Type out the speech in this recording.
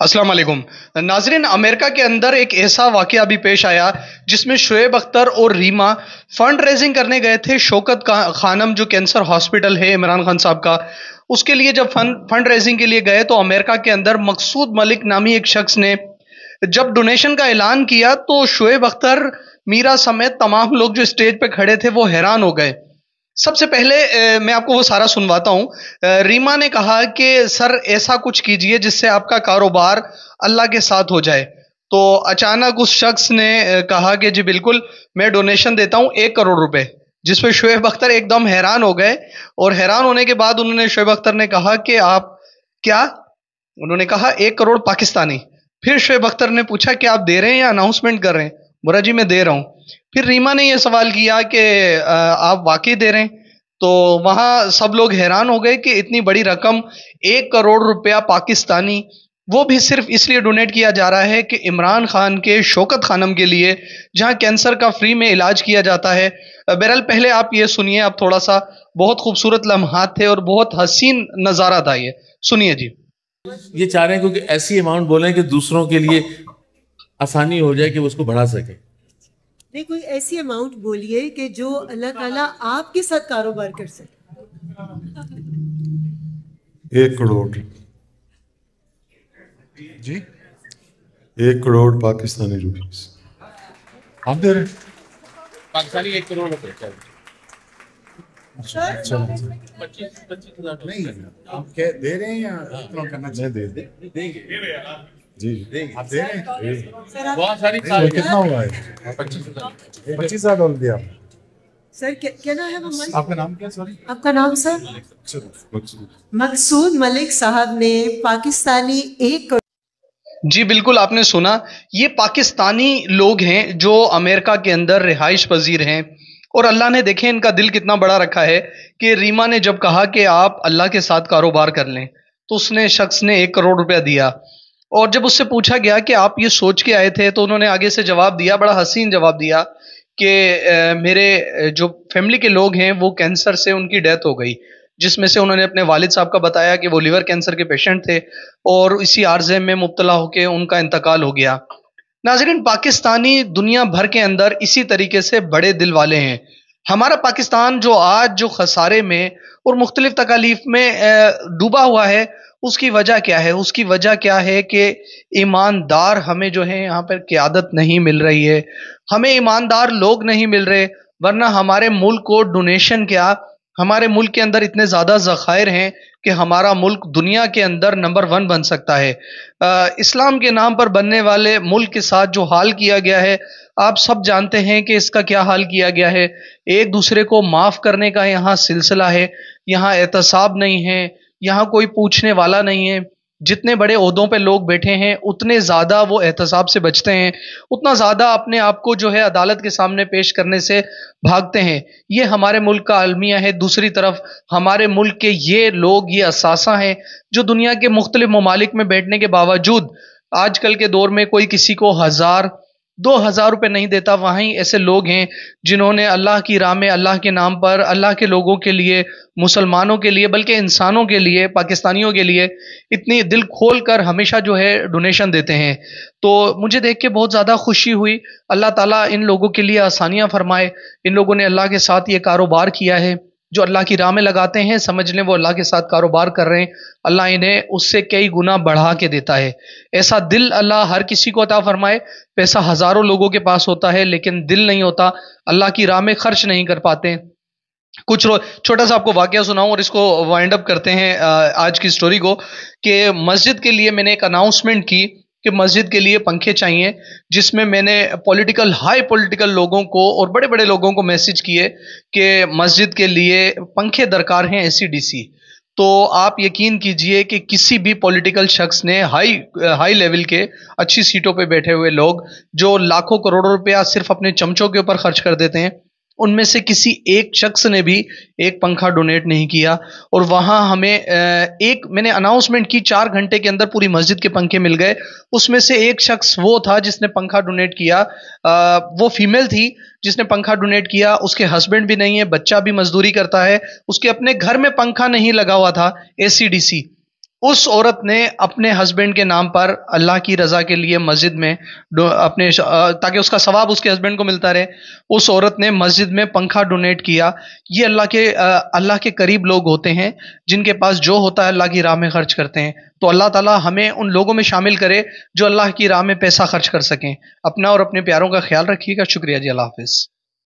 अस्सलाम वालेकुम नाजरीन। अमेरिका के अंदर एक ऐसा वाकया अभी पेश आया जिसमें शुएब अख्तर और रीमा फंड रेजिंग करने गए थे शौकत खानम जो कैंसर हॉस्पिटल है इमरान खान साहब का। उसके लिए जब फंड रेजिंग के लिए गए तो अमेरिका के अंदर मकसूद मलिक नामी एक शख्स ने जब डोनेशन का ऐलान किया तो शुएब अख्तर, मीरा समेत तमाम लोग जो स्टेज पे खड़े थे वो हैरान हो गए। सबसे पहले मैं आपको वो सारा सुनवाता हूँ। रीमा ने कहा कि सर ऐसा कुछ कीजिए जिससे आपका कारोबार अल्लाह के साथ हो जाए। तो अचानक उस शख्स ने कहा कि जी बिल्कुल मैं डोनेशन देता हूँ 1 करोड़ रुपए, जिस पे शुएब अख्तर एकदम हैरान हो गए। और हैरान होने के बाद उन्होंने शुएब अख्तर ने कहा कि आप क्या, उन्होंने कहा 1 करोड़ पाकिस्तानी। फिर शुएब अख्तर ने पूछा कि आप दे रहे हैं या अनाउंसमेंट कर रहे हैं? बोला जी मैं दे रहा हूँ। फिर रीमा ने यह सवाल किया कि आप वाकई दे रहे हैं? तो वहां सब लोग हैरान हो गए कि इतनी बड़ी रकम 1 करोड़ रुपया पाकिस्तानी, वो भी सिर्फ इसलिए डोनेट किया जा रहा है कि इमरान खान के शौकत खानम के लिए जहां कैंसर का फ्री में इलाज किया जाता है। बहरहाल पहले आप ये सुनिए, आप थोड़ा सा, बहुत खूबसूरत लम्हात थे और बहुत हसीन नज़ारा था, ये सुनिए जी। ये चाह रहे हैं क्योंकि ऐसी अमाउंट बोलें कि दूसरों के लिए आसानी हो जाए कि वो उसको बढ़ा सके। नहीं, कोई ऐसी अमाउंट बोलिए कि जो अल्लाह ताला आपके साथ कारोबार कर सके। 1 करोड़ जी, 1 करोड़ पाकिस्तानी रुपीस आप दे रहे हैं? पाकिस्तानी 1 करोड़ रुपए नहीं, आप क्या दे रहे हैं या इतना करना चाहिए? दे देंगे जी, आप दे रहे हैं? बहुत सारी कितना हुआ है? 25,000 दिया आपने। सर क्या नाम है मोहम्मद? आपका नाम क्या? सॉरी, आपका नाम सर? मकसूद मलिक साहब ने पाकिस्तानी 1 करोड़। जी बिल्कुल, आपने सुना, ये पाकिस्तानी लोग हैं जो अमेरिका के अंदर रिहाइश पजीर हैं। और अल्लाह ने देखें इनका दिल कितना बड़ा रखा है कि रीमा ने जब कहा कि आप अल्लाह के साथ कारोबार कर लें तो उसने शख्स ने 1 करोड़ रुपया दिया। और जब उससे पूछा गया कि आप ये सोच के आए थे तो उन्होंने आगे से जवाब दिया, बड़ा हसीन जवाब दिया कि मेरे जो फैमिली के लोग हैं वो कैंसर से उनकी डेथ हो गई, जिसमें से उन्होंने अपने वालिद साहब का बताया कि वो लिवर कैंसर के पेशेंट थे और इसी आर्जे में मुब्तला होकर उनका इंतकाल हो गया। नाज़रीन, पाकिस्तानी दुनिया भर के अंदर इसी तरीके से बड़े दिल वाले हैं। हमारा पाकिस्तान जो आज जो खसारे में और मुख्तलिफ तकालीफ में डूबा हुआ है, उसकी वजह क्या है? उसकी वजह क्या है कि ईमानदार हमें जो है यहाँ पर क़यादत नहीं मिल रही है, हमें ईमानदार लोग नहीं मिल रहे। वरना हमारे मुल्क को डोनेशन क्या, हमारे मुल्क के अंदर इतने ज़्यादा ज़खायर हैं कि हमारा मुल्क दुनिया के अंदर नंबर 1 बन सकता है। इस्लाम के नाम पर बनने वाले मुल्क के साथ जो हाल किया गया है, आप सब जानते हैं कि इसका क्या हाल किया गया है। एक दूसरे को माफ़ करने का यहाँ सिलसिला है, यहाँ एहतसाब नहीं है, यहाँ कोई पूछने वाला नहीं है। जितने बड़े ओहदों पे लोग बैठे हैं उतने ज़्यादा वो एहतसाब से बचते हैं, उतना ज़्यादा अपने आप को जो है अदालत के सामने पेश करने से भागते हैं। ये हमारे मुल्क का अलमिया है। दूसरी तरफ हमारे मुल्क के ये लोग, ये असासा हैं जो दुनिया के मुख्तलिफ ममालिक में बैठने के बावजूद आजकल के दौर में कोई किसी को 1,000-2,000 रुपये नहीं देता। वहीं ऐसे लोग हैं जिन्होंने अल्लाह की राह में, अल्लाह के नाम पर, अल्लाह के लोगों के लिए, मुसलमानों के लिए, बल्कि इंसानों के लिए, पाकिस्तानियों के लिए इतनी दिल खोल कर हमेशा जो है डोनेशन देते हैं। तो मुझे देख के बहुत ज़्यादा खुशी हुई। अल्लाह ताला इन लोगों के लिए आसानियाँ फरमाए। इन लोगों ने अल्लाह के साथ ये कारोबार किया है, जो अल्लाह की राह में लगाते हैं, समझ लें वो अल्लाह के साथ कारोबार कर रहे हैं। अल्लाह इन्हें उससे कई गुना बढ़ा के देता है। ऐसा दिल अल्लाह हर किसी को अता फरमाए। पैसा हज़ारों लोगों के पास होता है लेकिन दिल नहीं होता, अल्लाह की राह में खर्च नहीं कर पाते। कुछ छोटा सा आपको वाकया सुनाऊं और इसको वाइंड अप करते हैं आज की स्टोरी को, कि मस्जिद के लिए मैंने एक अनाउंसमेंट की कि मस्जिद के लिए पंखे चाहिए, जिसमें मैंने हाई पॉलिटिकल लोगों को और बड़े बड़े लोगों को मैसेज किए कि मस्जिद के लिए पंखे दरकार हैं एसी-डीसी। तो आप यकीन कीजिए कि किसी भी पॉलिटिकल शख्स ने, हाई लेवल के अच्छी सीटों पे बैठे हुए लोग जो लाखों करोड़ों रुपया सिर्फ अपने चमचों के ऊपर खर्च कर देते हैं, उनमें से किसी एक शख्स ने भी एक पंखा डोनेट नहीं किया। और वहाँ हमें मैंने अनाउंसमेंट की, 4 घंटे के अंदर पूरी मस्जिद के पंखे मिल गए। उसमें से एक शख्स वो था जिसने पंखा डोनेट किया। वो फीमेल थी जिसने पंखा डोनेट किया। उसके हस्बैंड भी नहीं है, बच्चा भी मजदूरी करता है, उसके अपने घर में पंखा नहीं लगा हुआ था एसी-डीसी। اس عورت نے اپنے ہسبینڈ کے نام پر اللہ کی رضا کے لیے مسجد میں اپنے تاکہ اس کا ثواب اس کے ہسبینڈ کو ملتا رہے، اس عورت نے مسجد میں پنکھا ڈونیٹ کیا۔ یہ اللہ کے قریب لوگ ہوتے ہیں جن کے پاس جو ہوتا ہے اللہ کی راہ میں خرچ کرتے ہیں۔ تو اللہ تعالیٰ ہمیں ان لوگوں میں شامل کرے جو اللہ کی راہ میں پیسہ خرچ کر سکیں۔ اپنا اور اپنے پیاروں کا خیال رکھیے گا۔ شکریہ جی، اللہ حافظ۔